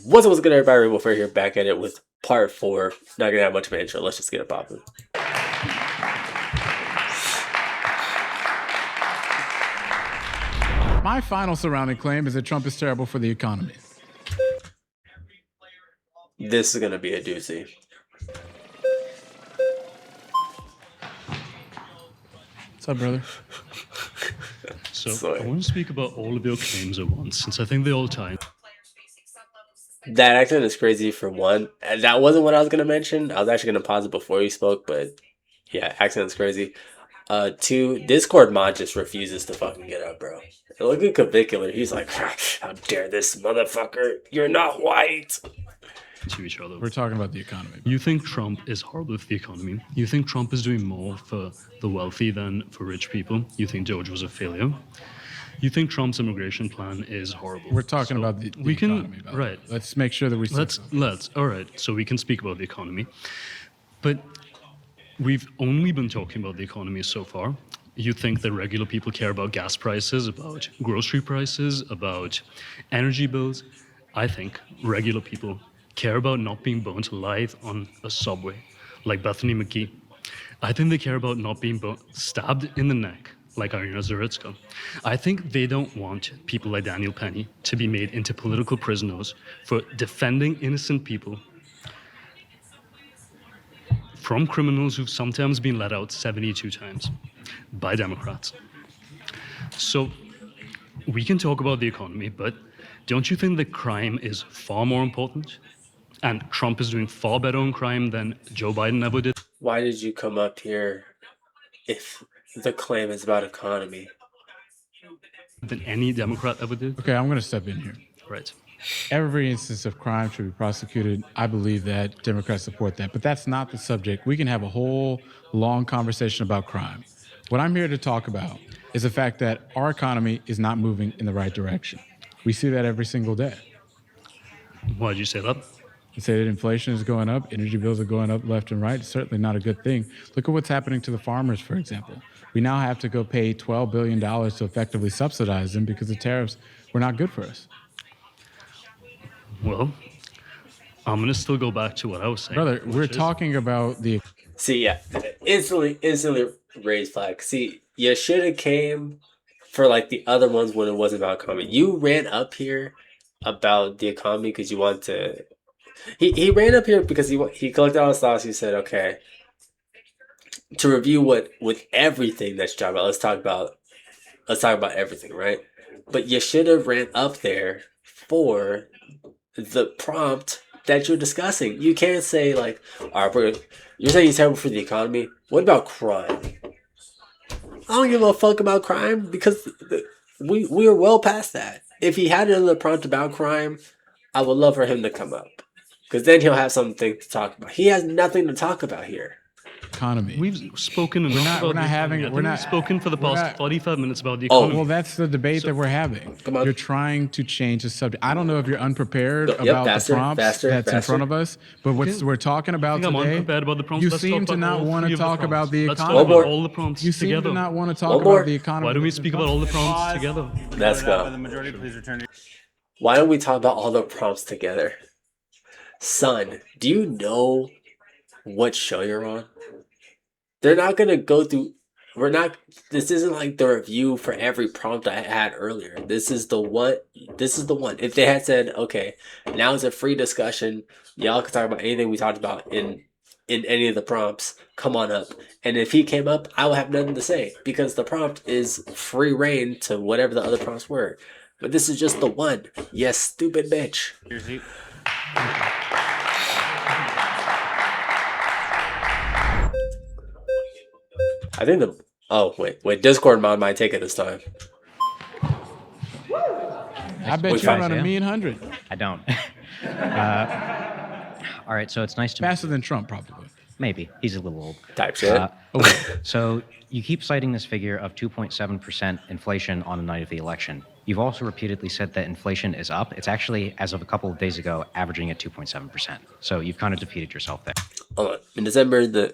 What's good, everybody? Rainbow here, back at it with part 4. Not gonna have much of an intro. Let's just get it popping. My final surrounding claim is that Trump is terrible for the economy. This is gonna be a doozy. What's up, brother? So I want to speak about all of your claims at once, since I think they all tie. That accent is crazy for one. And that wasn't what I was gonna mention. I was actually gonna pause it before you spoke, but yeah, accent is crazy. Two, Discord mod just refuses to fucking get up, bro. And look at Cavicular. He's like, how dare this motherfucker? You're not white. To each other. We're talking about the economy. You think Trump is horrible for the economy. You think Trump is doing more for the wealthy than for rich people. You think George was a failure. You think Trump's immigration plan is horrible. We're talking about the economy. Right. Let's make sure that we... Let's. All right. So we can speak about the economy. But we've only been talking about the economy so far. You think that regular people care about gas prices, about grocery prices, about energy bills. I think regular people care about not being burnt alive on a subway, like Bethany McGee. I think they care about not being stabbed in the neck, like Irina Zaritska. I think they don't want people like Daniel Penny to be made into political prisoners for defending innocent people from criminals who've sometimes been let out 72 times by Democrats. So we can talk about the economy, but don't you think that crime is far more important? And Trump is doing far better on crime than Joe Biden ever did? Why did you come up here if the claim is about economy? Than any Democrat ever did? Okay, I'm going to step in here. Right. Every instance of crime should be prosecuted. I believe that Democrats support that, but that's not the subject. We can have a whole long conversation about crime. What I'm here to talk about is the fact that our economy is not moving in the right direction. We see that every single day. Why did you say that? You say that inflation is going up, energy bills are going up left and right. It's certainly not a good thing. Look at what's happening to the farmers, for example. We now have to go pay $12 billion to effectively subsidize them because the tariffs were not good for us. Well, I'm going to still go back to what I was saying. Brother, we're talking about the... See, yeah, instantly raised flag. See, you should have came for like the other ones when it wasn't about economy. You ran up here about the economy because you want to... He ran up here because he collected all his thoughts. He said, okay, to review with everything that you talk about, let's talk about everything, right? But you should have ran up there for the prompt that you're discussing. You can't say like, all right, you're saying he's terrible for the economy. What about crime? I don't give a fuck about crime because we are well past that. If he had another prompt about crime, I would love for him to come up. Because then he'll have something to talk about. He has nothing to talk about here. Economy. We've spoken enough we've spoken for the past 45 minutes about the economy. Well, that's the debate that we're having. You're trying to change the subject. I don't know if you're unprepared about the prompts that's in front of us, but what we're talking about today, I'm unprepared about the prompts. you Let's seem talk to about not all want three to of the talk about prompts. the Let's economy. talk about all the prompts You seem together. to not want to talk about the economy. Why don't we speak about all the prompts together? Let's go. Why don't we talk about all the prompts together? Son, do you know what show you're on? They're not gonna go through. This isn't like the review for every prompt I had earlier. This is the one. If they had said, okay, now it's a free discussion, y'all can talk about anything we talked about in any of the prompts. Come on up. And if he came up, I would have nothing to say because the prompt is free reign to whatever the other prompts were. But this is just the one. Yes, stupid bitch. I think Discord mod might take it this time. I bet you're on a mean 100. I don't. All right, so it's nice to... Faster than Trump, probably. Maybe. He's a little old. Type shit. So you keep citing this figure of 2.7% inflation on the night of the election. You've also repeatedly said that inflation is up. It's actually, as of a couple of days ago, averaging at 2.7%. So you've kind of defeated yourself there. Hold on. In December,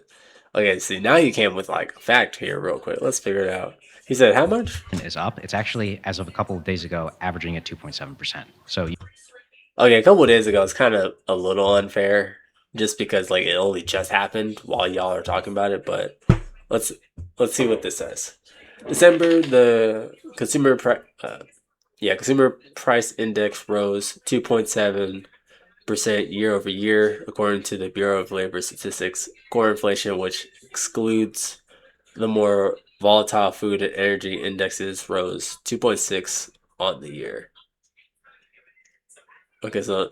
okay, see, now you came with like a fact here real quick. Let's figure it out. He said how much? Is up. It's actually, as of a couple of days ago, averaging at 2.7%. So Okay, a couple of days ago, it's kind of a little unfair, just because like it only just happened while y'all are talking about it. But let's let's see what this says. December, the consumer price index rose 2.7% year over year, according to the Bureau of Labor Statistics. Core inflation, which excludes the more volatile food and energy indexes, rose 2.6 on the year. Okay, so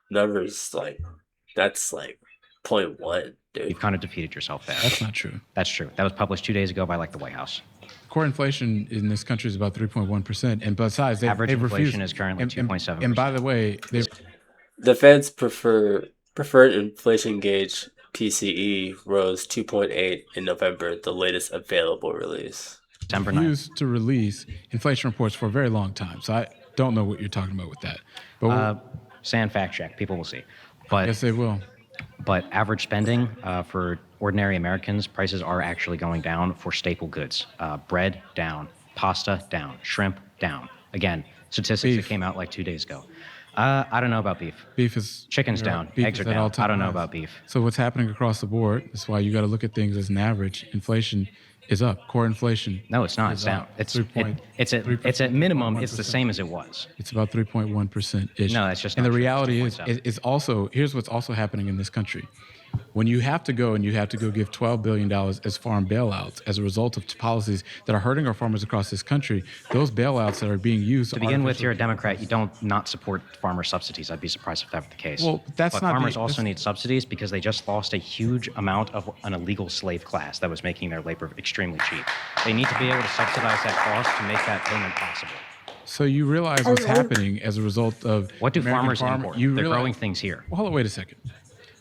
numbers like that's like point one, dude. You've kind of defeated yourself there. That's not true. That's true. That was published 2 days ago by like the White House. Core inflation in this country is about 3.1%, and besides, Average they've inflation refused. is currently 2.7%. And by the way, The Fed's preferred inflation gauge PCE rose 2.8 in November, the latest available release. September 9th. refused to release inflation reports for a very long time. So I don't know what you're talking about with that. But Sand fact check. People will see. But yes, they will. But average spending for ordinary Americans, prices are actually going down for staple goods. Bread down, pasta down, shrimp down. Again, statistics that came out like 2 days ago. I don't know about beef. Beef is Chicken's down. beef Eggs is are at down. all-time I don't know highs. about beef. So what's happening across the board? That's why you got to look at things as an average. Inflation is up. Core inflation. No, it's not. is It's down. up. It's at minimum. It's the same as it was. It's about 3.1% ish. No, that's just And not the true. reality It's is also here's what's also happening in this country. When you have to go give $12 billion as farm bailouts as a result of policies that are hurting our farmers across this country, those bailouts that are being used To begin with, you're a Democrat. You don't not support farmer subsidies. I'd be surprised if that were the case. Well, that's but not farmers the- also that's- need subsidies because they just lost a huge amount of an illegal slave class that was making their labor extremely cheap. They need to be able to subsidize that cost to make that payment possible. So you realize what's happening as a result of What do American farmers import? You They're realize- growing things here. Well, hold on, wait a second.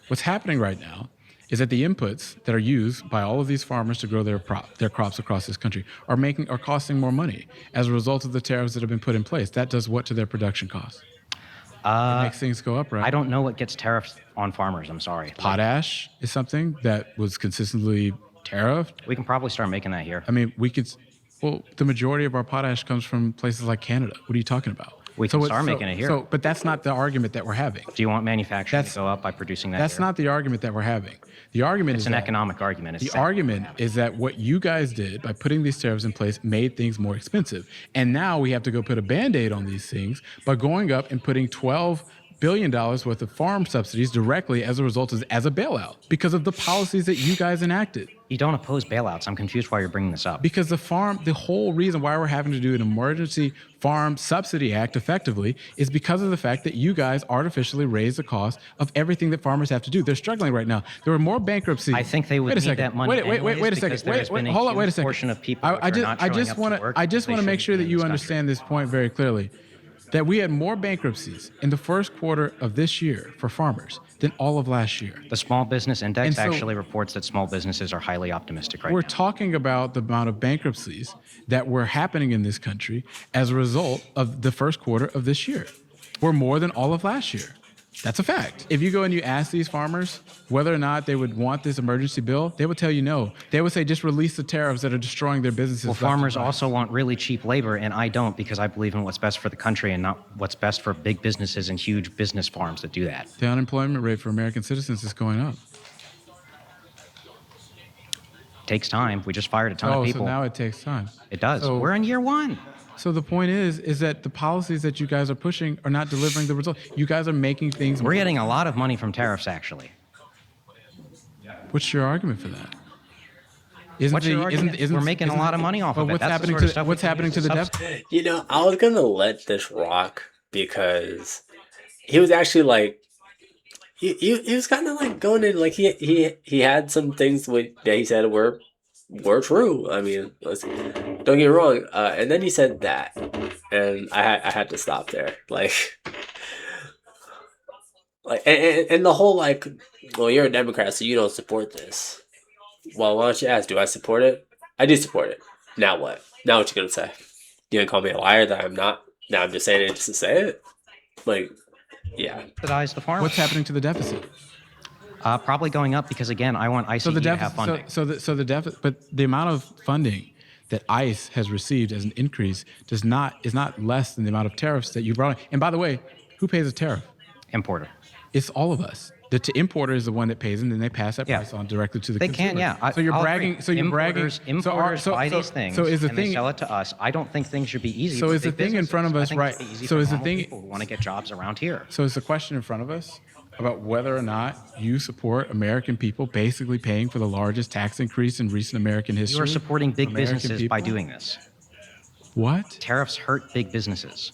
What's happening right now is that the inputs that are used by all of these farmers to grow their crops across this country are costing more money as a result of the tariffs that have been put in place. That does what to their production costs? It makes things go up, right? I don't know what gets tariffs on farmers. I'm sorry. Potash is something that was consistently tariffed. We can probably start making that here. I mean, well, the majority of our potash comes from places like Canada. What are you talking about? We can start making it here. But that's not the argument that we're having. Do you want manufacturing That's- to go up by producing that That's here? not the argument that we're having. The argument It's is an that economic argument. It's the argument is that what you guys did by putting these tariffs in place made things more expensive. And now we have to go put a Band-Aid on these things by going up and putting $12 billion worth of farm subsidies directly as a result as a bailout because of the policies that you guys enacted. You don't oppose bailouts. I'm confused why you're bringing this up. Because the whole reason why we're having to do an emergency farm subsidy act effectively is because of the fact that you guys artificially raise the cost of everything that farmers have to do. They're struggling right now. There were more bankruptcies. I think they would Wait a need second. that money Wait a anyways second. because there has been a Hold on. Wait a huge second. portion of people which are not I showing just up to want to. work I just they want to make shouldn't sure be that in you this understand this point very clearly. That we had more bankruptcies in the first quarter of this year for farmers than all of last year. The Small Business Index And so- actually reports that small businesses are highly optimistic right We're now. talking about the amount of bankruptcies that were happening in this country as a result of the first quarter of this year. We're more than all of last year. That's a fact. If you go and you ask these farmers whether or not they would want this emergency bill, they would tell you no. They would say just release the tariffs that are destroying their businesses. Well, left and farmers right. also want really cheap labor, and I don't because I believe in what's best for the country and not what's best for big businesses and huge business farms that do that. The unemployment rate for American citizens is going up. Takes time. We just fired a ton of people. So now it takes time. It does. So- We're in year one. So the point is that the policies that you guys are pushing are not delivering the result. You guys are making things. We're getting a lot of money from tariffs, actually. What's your argument for that? Isn't What's your argument? We're making a lot of money off of it. What's That's the happening sort of to stuff we what's can happening use to to the subsidize. deficit? You know, I was gonna let this rock because he was actually like he was kind of like going in like he had some things that he said were true. I mean, don't get me wrong. And then he said that, and I had to stop there. And the whole like, well, you're a Democrat, so you don't support this. Well, why don't you ask? Do I support it? I do support it. Now what? Now what you gonna say? You gonna call me a liar that I'm not? Now I'm just saying it just to say it. Like, yeah. Subsidize the farmers. What's happening to the deficit? Probably going up because again, I want ICE So the to have deficit. funding. So the deficit, but the amount of funding that ICE has received as an increase is not less than the amount of tariffs that you brought in. And by the way, Who pays a tariff? Importer. It's all of us. The importer is the one that pays, and then they pass that Yeah. price on directly to the They consumer. can, yeah. So you're I'll bragging. agree. So you're bragging. Importers buy these things, So is the and they thing? sell it to us. I don't think things should be easy. So for is the big thing in front of businesses. us, I right? think it should be easy So for is the normal thing? people who want to get jobs around here. So is the question in front of us about whether or not you support American people basically paying for the largest tax increase in recent American history? You are supporting big American businesses by people? doing this. What? Tariffs hurt big businesses.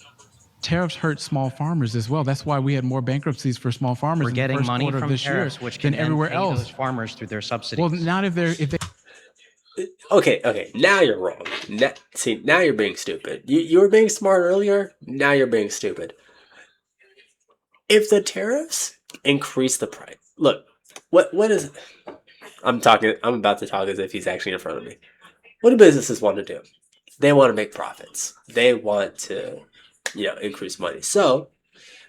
Tariffs hurt small farmers as well. That's why we had more bankruptcies for small farmers We're in the getting first money quarter of from this tariffs, year which can than then everywhere pay else. those farmers through their subsidies. Well, not if they. Okay, now you're wrong. Now you're being stupid. You were being smart earlier, now you're being stupid. If the tariffs increase the price, look, what is, I'm about to talk as if he's actually in front of me. What do businesses want to do? They want to make profits. They want to, increase money. So,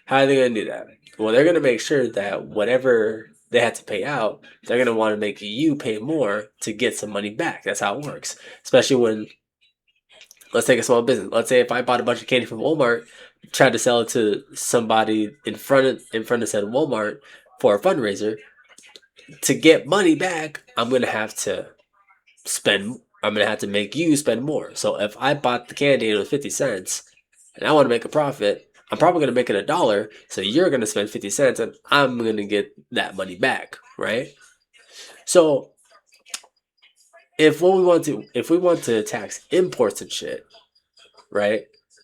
how are they going to do that? Well, they're going to make sure that whatever they have to pay out, they're going to want to make you pay more to get some money back. That's how it works. Especially when, let's take a small business. Let's say if I bought a bunch of candy from Walmart, tried to sell it to somebody in front of said Walmart for a fundraiser, to get money back, I'm going to have to make you spend more. So if I bought the candy and it was 50 cents and I want to make a profit, I'm probably going to make it $1. So you're going to spend 50 cents and I'm going to get that money back, right? So if we want to tax imports and shit, right?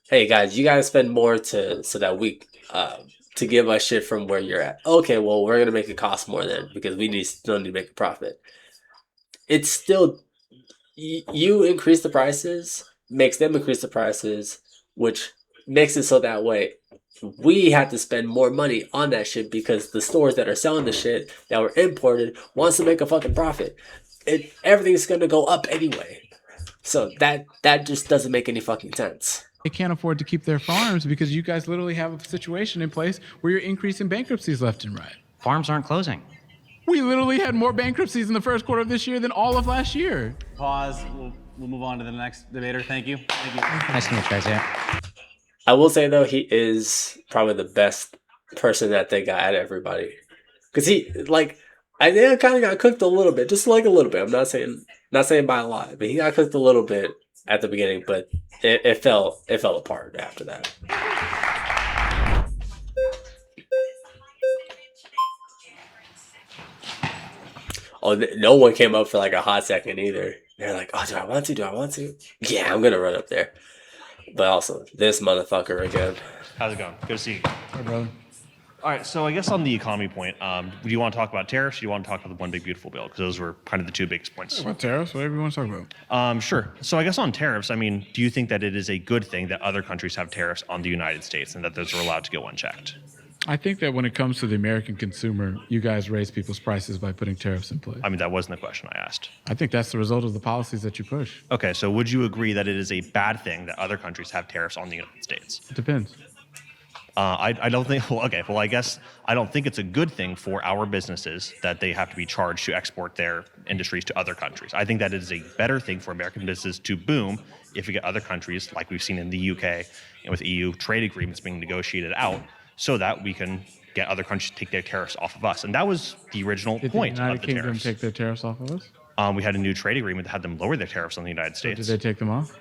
Hey guys, you guys spend more so that we to give us shit from where you're at. Okay, well we're going to make it cost more then because we still need to make a profit. It's still, you increase the prices, makes them increase the prices, which makes it so that way we have to spend more money on that shit because the stores that are selling the shit that were imported wants to make a fucking profit. Everything's gonna go up anyway. So that just doesn't make any fucking sense. They can't afford to keep their farms because you guys literally have a situation in place where you're increasing bankruptcies left and right. Farms aren't closing. We literally had more bankruptcies in the first quarter of this year than all of last year. Pause. We'll move on to the nenext debater. Thank you. Nice to meet you guys, yeah. I will say though, he is probably the best person that they got at everybody. Cause I think I kind of got cooked a little bit, just like a little bit. I'm not saying by a lot, but he got cooked a little bit at the beginning, but it fell apart after that. Oh, no one came up for like a hot second either. They're like, oh, do I want to? Yeah, I'm going to run up there. But also, this motherfucker again. How's it going? Good to see you. Hey, brother. All right, so I guess on the economy point, do you want to talk about tariffs or do you want to talk about the One Big Beautiful Bill? Because those were kind of the two biggest points. About tariffs, whatever you want to talk about. Sure. So I guess on tariffs, I mean, do you think that it is a good thing that other countries have tariffs on the United States and that those are allowed to go unchecked? I think that when it comes to the American consumer, you guys raise people's prices by putting tariffs in place. I mean, that wasn't the question I asked. I think that's the result of the policies that you push. Okay, so would you agree that it is a bad thing that other countries have tariffs on the United States? It depends. I don't think, I guess I don't think it's a good thing for our businesses that they have to be charged to export their industries to other countries. I think that it is a better thing for American businesses to boom if we get other countries, like we've seen in the UK and with EU trade agreements being negotiated out, so that we can get other countries to take their tariffs off of us. And that was the original Did point the United of the Kingdom tariffs. take their tariffs off of us? We had a new trade agreement that had them lower their tariffs on the United Did States. they take them off?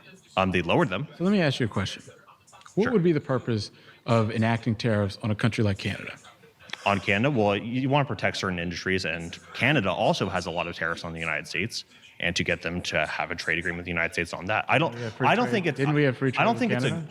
They lowered them. So let me ask you a question. What Sure. would be the purpose of enacting tariffs on a country like Canada? On Canada, well, you want to protect certain industries, and Canada also has a lot of tariffs on the United States, and to get them to have a trade agreement with the United States on that, I don't think it's. Didn't we have free trade I don't with think Canada?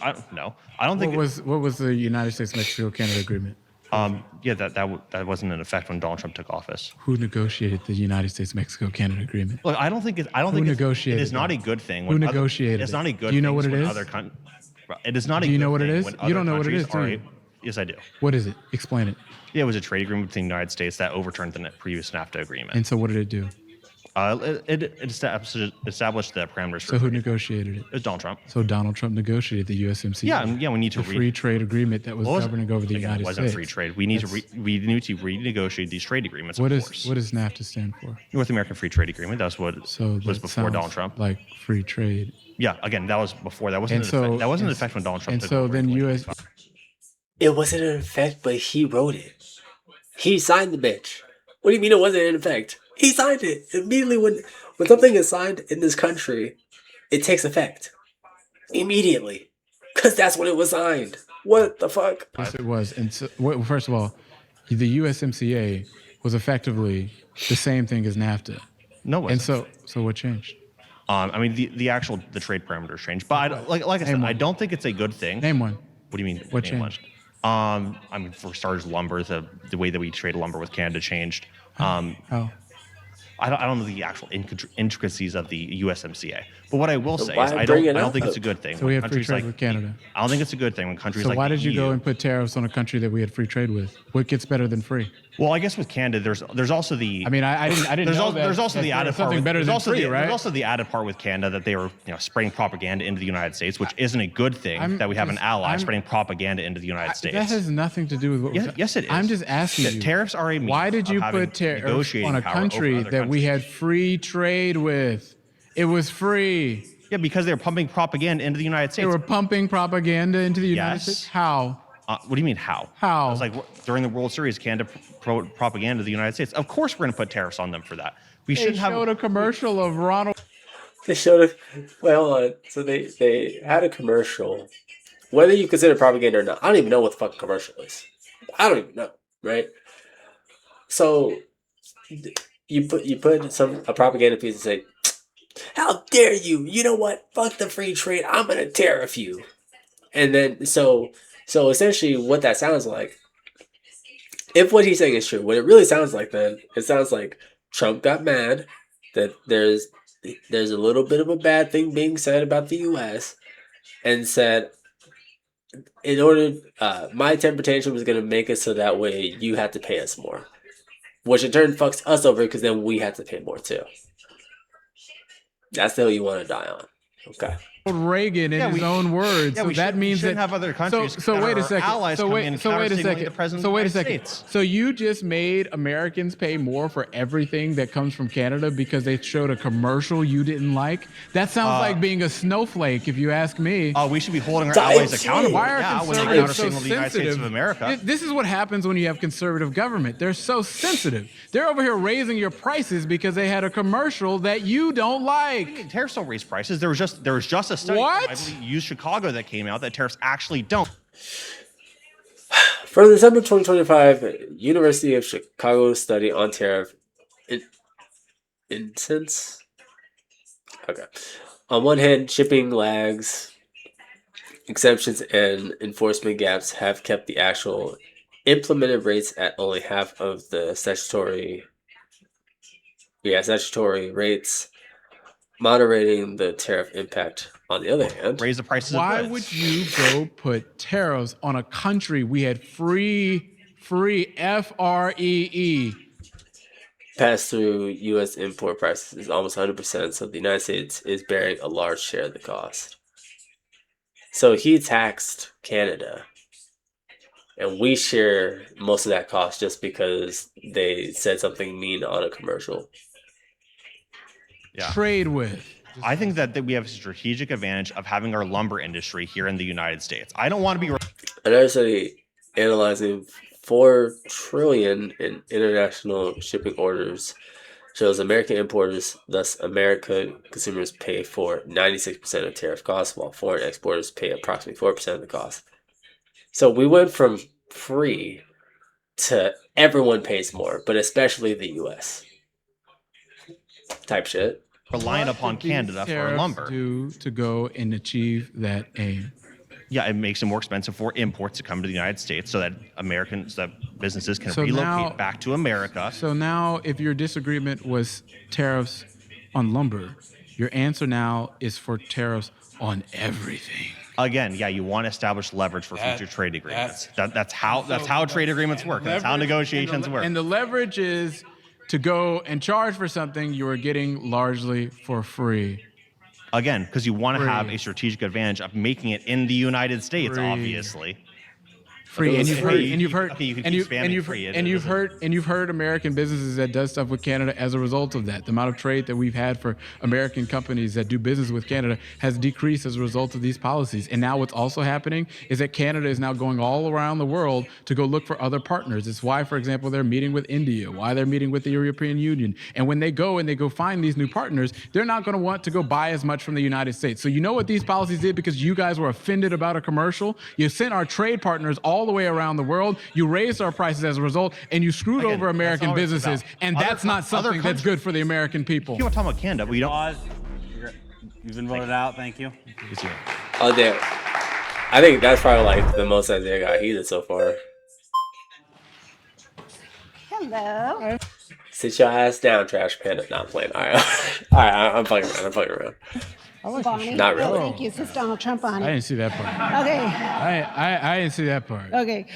I don't think. What was the United States Mexico Canada agreement? That wasn't in effect when Donald Trump took office. Who negotiated the United States Mexico Canada agreement? Look, I don't think it negotiated is not it? a good thing. Who negotiated It's it? not a good. Do you know thing what it when is? It is not a Do you good know what it thing is? when You other don't know what it countries is, do are you? Yes, I do. What is it? Explain it. Yeah, it was a trade agreement with the United States that overturned the previous NAFTA agreement. And so what did it do? It established the parameters for So who trade. negotiated it? It was Donald Trump. So Donald Trump negotiated the USMCA. Yeah, we need to the free trade agreement that was governing over the United It wasn't States. free trade. We need to renegotiate these trade agreements. What of does course. what does NAFTA stand for? North American Free Trade Agreement? That's what So was that before sounds Donald Trump. like free trade. Yeah, again, that was before. That wasn't And so in effect when Donald Trump and took so over then in US It wasn't in effect, but he wrote it. He signed the bitch. What do you mean it wasn't in effect? He signed it immediately when something is signed in this country, it takes effect immediately, because that's when it was signed. What the fuck? Yes, it was. And so, well, first of all, the USMCA was effectively the same thing as NAFTA. No, it And wasn't. so what changed? I mean, the trade parameters change, but like I said, Name I one. don't think it's a good thing. Name one. What do you mean? What name one? changed? I mean, for starters, lumber, the way that we trade lumber with Canada changed. How? I don't know the actual intricacies of the USMCA, but what I will say why is I bring don't it I don't think up? it's a good thing. So we when had free countries trade like with Canada. I don't think it's a good thing when countries So like why the did you EU go and put tariffs on a country that we had free trade with? What gets better than free? Well, I guess with Canada, there's also the. I mean, I didn't There's know also, that. there's also that the there added was part. something With, better there's than also free, the, right? There's also the added part with Canada that they were spreading propaganda into the United States, which isn't a good thing. That we have an ally spreading propaganda into the United States. That has nothing to do with what. Yes, it is. I'm just asking That you. tariffs are a means Why did of you having put tariffs negotiating on a power over country other that we countries. had free trade with? It was free. Yeah, because they're pumping propaganda into the United They States. were pumping propaganda into the United Yes. States. How? What do you mean how? How? It was like during the World Series, Canada propaganda to the United States. Of course, we're going to put tariffs on them for that. We They shouldn't have. showed a commercial of Ronald. They showed it. Wait, hold on. So they had a commercial. Whether you consider propaganda or not, I don't even know what the fucking commercial is. I don't even know, right? So you put a propaganda piece and say, "How dare you? You know what? Fuck the free trade. I'm gonna tariff you." And then so essentially, what that sounds like, if what he's saying is true, what it really sounds like, then it sounds like Trump got mad that there's a little bit of a bad thing being said about the U.S. and said, in order, my temper tantrum was gonna make it so that way you have to pay us more, which in turn fucks us over because then we have to pay more too. That's the hill you want to die on. Okay. Reagan in his own words. Yeah, so we that means shouldn't that have other countries. So that wait a are second. Allies So coming in wait. and So wait a countersignaling second. the president So of wait a the United second. States. So you just made Americans pay more for everything that comes from Canada because they showed a commercial you didn't like. That sounds like being a snowflake, if you ask me. We should be holding our Type allies shit. accountable. Why are Yeah, when they conservatives so countersignal the United States of sensitive? America. This is what happens when you have conservative government. They're so sensitive. They're over here raising your prices because they had a commercial that you don't like. Tariffs don't raise prices. There was just a study What? I believe used Chicago that came out that tariffs actually don't. For the December 2025 University of Chicago study on tariff incidence. Okay. On one hand, shipping lags, exemptions, and enforcement gaps have kept the actual implemented rates at only half of the statutory rates, moderating the tariff impact. On the other hand, Raise the prices Why of goods. would you go put tariffs on a country we had free FREE? pass through U.S. import prices is almost 100%, so the United States is bearing a large share of the cost. So he taxed Canada, and we share most of that cost just because they said something mean on a commercial. Yeah. Trade with. I think that we have a strategic advantage of having our lumber industry here in the United States. I don't want to be. Another study analyzing 4 trillion in international shipping orders shows American importers, thus American consumers, pay for 96% of tariff costs, while foreign exporters pay approximately 4% of the cost. So we went from free to everyone pays more, but especially the U.S. type shit. Reliant upon What did these Canada for tariffs lumber. do to go and achieve that aim? Yeah, it makes it more expensive for imports to come to the United States so that businesses can So relocate now- back to America. So now, if your disagreement was tariffs on lumber, your answer now is for tariffs on everything. Again, yeah, you want to establish leverage for future trade agreements. That's how trade agreements work. That's how negotiations work. And the leverage is to go and charge for something you are getting largely for free. Again, because you want to have Free. a strategic advantage of making it in the United States, Free. obviously. free, and was you've heard, Okay, you can and keep you spamming and you've free. and you've heard American businesses that does stuff with Canada as a result of that. The amount of trade that we've had for American companies that do business with Canada has decreased as a result of these policies. And now what's also happening is that Canada is now going all around the world to go look for other partners. It's why, for example, they're meeting with India, why they're meeting with the European Union. And when they go find these new partners, they're not going to want to go buy as much from the United States. So you know what these policies did because you guys were offended about a commercial? You sent our trade partners all the way around the world. You raised our prices as a result, and you screwed Again, over that's American all it's businesses. about. And Other that's not co- other something that's good for the American people. You want to talk about Canada, but you don't. Pause. You've been voted out. Thank you. Oh damn! I think that's probably like the most Isaiah got heated so far. Hello. Sit your ass down, Trash Panda. Not playing. All right, all right. I'm fucking around. I'm fucking around. Bonnie. Not really. Oh, thank you. It says Donald Trump on I it. didn't see that part. Okay. I didn't see that part. Okay.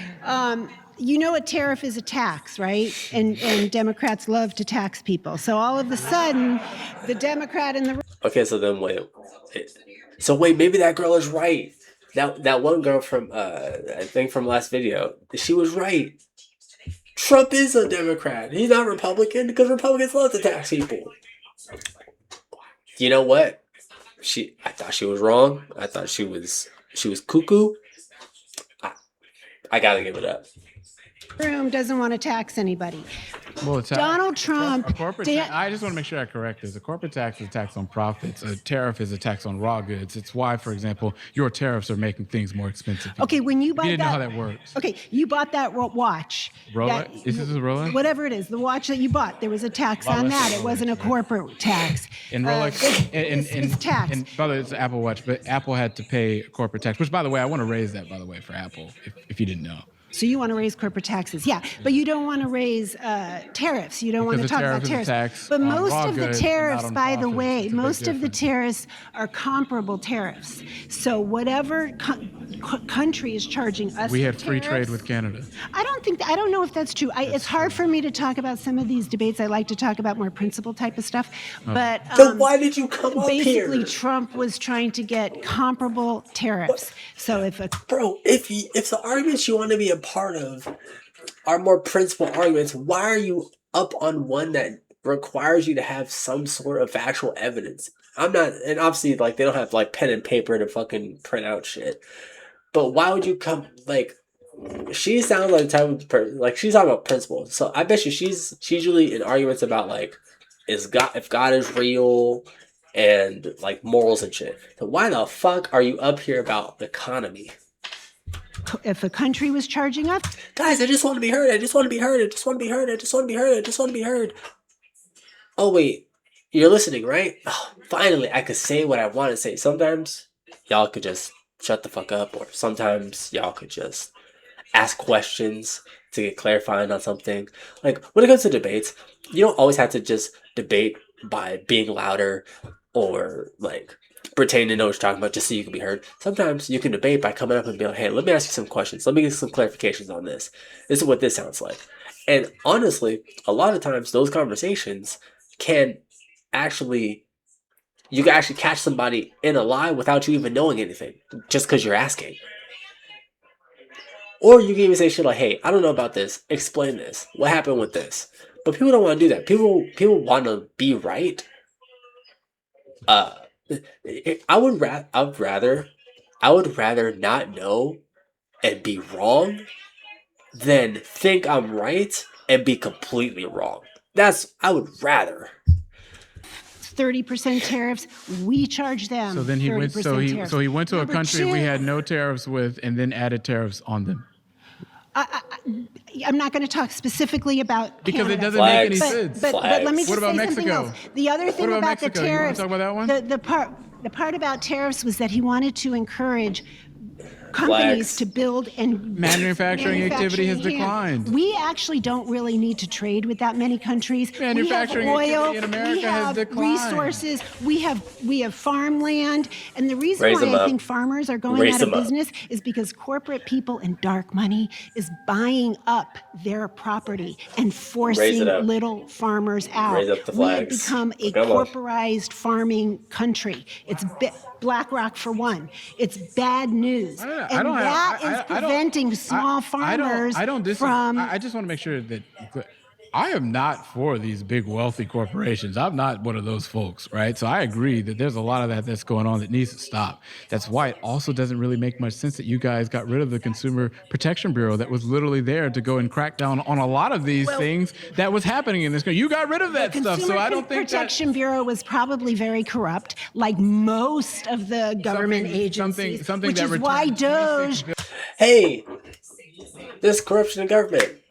You know a tariff is a tax, right? And Democrats love to tax people. So all of a sudden, the Democrat and the Okay, so then wait. So wait, maybe that girl is right. That one girl from I think from last video, she was right. Trump is a Democrat. He's not Republican because Republicans love to tax people. You know what? I thought she was wrong. I thought she was cuckoo. I gotta give it up. room doesn't want to tax anybody. Well, Donald Trump. I just want to make sure I correct this. A corporate tax is a tax on profits. A tariff is a tax on raw goods. It's why, for example, your tariffs are making things more expensive. Okay, when you buy You didn't that, know how that works. Okay, you bought that watch. Rolex? Yeah, Is this a Rolex? Whatever it is, the watch that you bought, there was a tax on that. It wasn't a corporate tax. And Rolex, it's tax. and by the way, it's an Apple Watch, but Apple had to pay a corporate tax, which, by the way, I want to raise that, by the way, for Apple, if you didn't know. So you want to raise corporate taxes, yeah, but you don't want to raise tariffs. You don't want to Because a talk about tariff is a tariffs. tax But on most raw of the goods, tariffs, not on by the profits. way, It's a big most of the difference. tariffs are comparable tariffs. So whatever country is charging us, We had free tariffs, trade with Canada. I don't know if that's true. It's hard for me to talk about some of these debates. I like to talk about more principle type of stuff. But Then why did you come up basically, here? Trump was trying to get comparable tariffs. So if a Bro, if the arguments you want to be a part of are more principal arguments, why are you up on one that requires you to have some sort of factual evidence? I'm not, and obviously, like, they don't have, like, pen and paper to fucking print out shit. But why would you come, like, she sounds like the type of person, like, she's talking about principles. So I bet you she's usually in arguments about, like, if God is real and, like, morals and shit. So why the fuck are you up here about the economy? if a country was charging us, Guys, I just want to be heard. I just want to be heard. I just want to be heard. I just want to be heard. I just want to be heard. Oh, wait. You're listening, right? Oh, finally, I could say what I want to say. Sometimes y'all could just shut the fuck up, or sometimes y'all could just ask questions to get clarifying on something. Like, when it comes to debates, you don't always have to just debate by being louder or, like, pretending to know what you're talking about just so you can be heard. Sometimes you can debate by coming up and being like, hey, let me ask you some questions. Let me get some clarifications on this. This is what this sounds like. And honestly, a lot of times those conversations can actually, you can actually catch somebody in a lie without you even knowing anything, just because you're asking. Or you can even say shit like, hey, I don't know about this. Explain this. What happened with this? But people don't want to do that. People want to be right. I would rather not know and be wrong than think I'm right and be completely wrong. I would rather. 30% tariffs, we charge them. So then he went. 30% tariffs. So he went to a Number country we two, had no tariffs with, and then added tariffs on them. I'm not going to talk specifically about Because it Canada. doesn't make any Flags. sense. But let me Flags. just What about say something Mexico? else. The other thing What about about the Mexico? You wanna tariffs, talk about that one? the part about tariffs was that he wanted to encourage companies Flags. to build and Manufacturing activity has manufacturing here. declined. We actually don't really need to trade with that many countries. Manufacturing we have oil, activity in America we has have declined. resources, we have farmland, and the reason Raise why them I up. think farmers are going Raise out of them up. business is because corporate people and dark money is buying up their property and forcing it up. little farmers out. Raise up the We have flags. become a Come on. corporized farming country. It's BlackRock for one. It's bad news. And that is preventing small farmers I don't disagree. from... I just want to make sure that I am not for these big wealthy corporations. I'm not one of those folks, right? So I agree that there's a lot of that that's going on that needs to stop. That's why it also doesn't really make much sense that you guys got rid of the Consumer Protection Bureau that was literally there to go and crack down on a lot of these things that was happening in this country. You got rid of that stuff, so I don't think Protection Bureau was probably very corrupt, like most of the government agencies, which is why Doge... Hey, there's corruption in government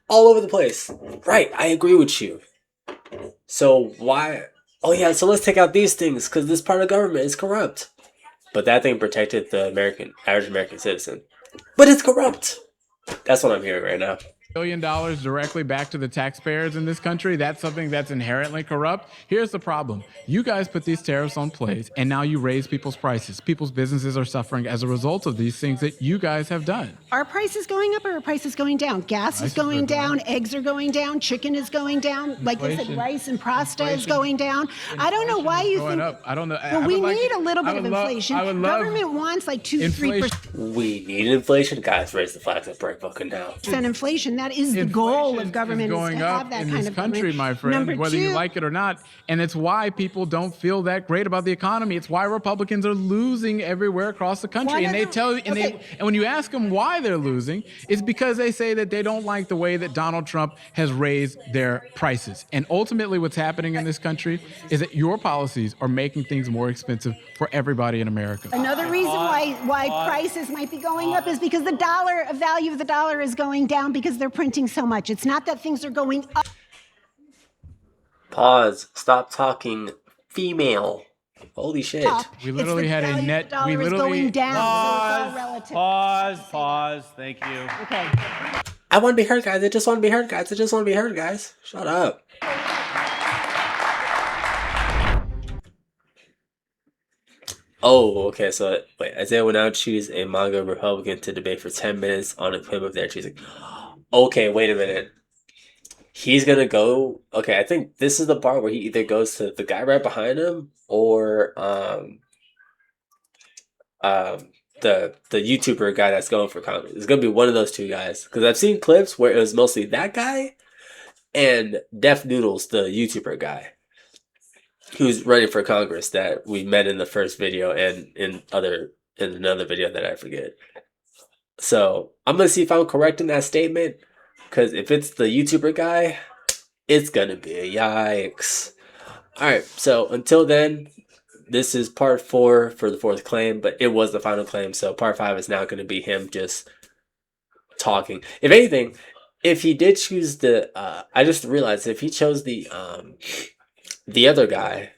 all over the place. Right, I agree with you. So why? Oh yeah, so let's take out these things because this part of government is corrupt. But that thing protected the average American citizen. But it's corrupt. That's what I'm hearing right now. $1 billion directly back to the taxpayers in this country, that's something that's inherently corrupt. Here's the problem. You guys put these tariffs on place, and now you raise people's prices. People's businesses are suffering as a result of these things that you guys have done. Are prices going up or are prices going down? Gas is going down, eggs are going down, chicken is going down, like I said, rice and pasta is going down. I don't know why you think... Up. I don't know. Well, we need a little bit of inflation. Government wants like 2-3%. We need inflation? Guys, raise the flags up right fucking now. Inflation, that is the goal of government, is going to have up that in kind this of country, my friend, Number whether you two, like it or not. And it's why people don't feel that great about the economy. It's why Republicans are losing everywhere across the country. And they tell you, and when you ask them why they're losing, it's because they say that they don't like the way that Donald Trump has raised their prices. And ultimately what's happening in this country is that your policies are making things more expensive for everybody in America. Another reason why prices might be going up is because the value of the dollar is going down because they're printing so much. It's not that things are going up. Pause. Stop talking female. Holy shit. We literally had a net. We literally going down. So it's all relative. Pause. Thank you. Okay. I want to be heard, guys. I just want to be heard, guys. I just want to be heard, guys. Shut up. Oh, okay. So wait, Isaiah will now choose a Maga Republican to debate for 10 minutes on a whim of their choosing. Okay, wait a minute. He's gonna go. Okay, I think this is the part where he either goes to the guy right behind him or the YouTuber guy that's going for Congress. It's gonna be one of those two guys because I've seen clips where it was mostly that guy and Def Noodles, the YouTuber guy, who's running for Congress that we met in the first video and in another video that I forget. So I'm gonna see if I'm correct in that statement, because if it's the YouTuber guy, it's gonna be a yikes. Alright, so until then, this is part 4 for the 4th claim, but it was the final claim, so part 5 is now gonna be him just talking. If anything, if he did choose the I just realized if he chose the other guy,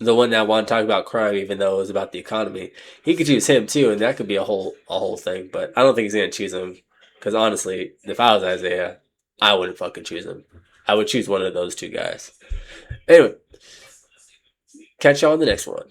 the one that wanted to talk about crime, even though it was about the economy, he could choose him too, and that could be a whole thing. But I don't think he's gonna choose him, because honestly, if I was Isaiah, I wouldn't fucking choose him. I would choose one of those two guys. Anyway, catch y'all on the next one.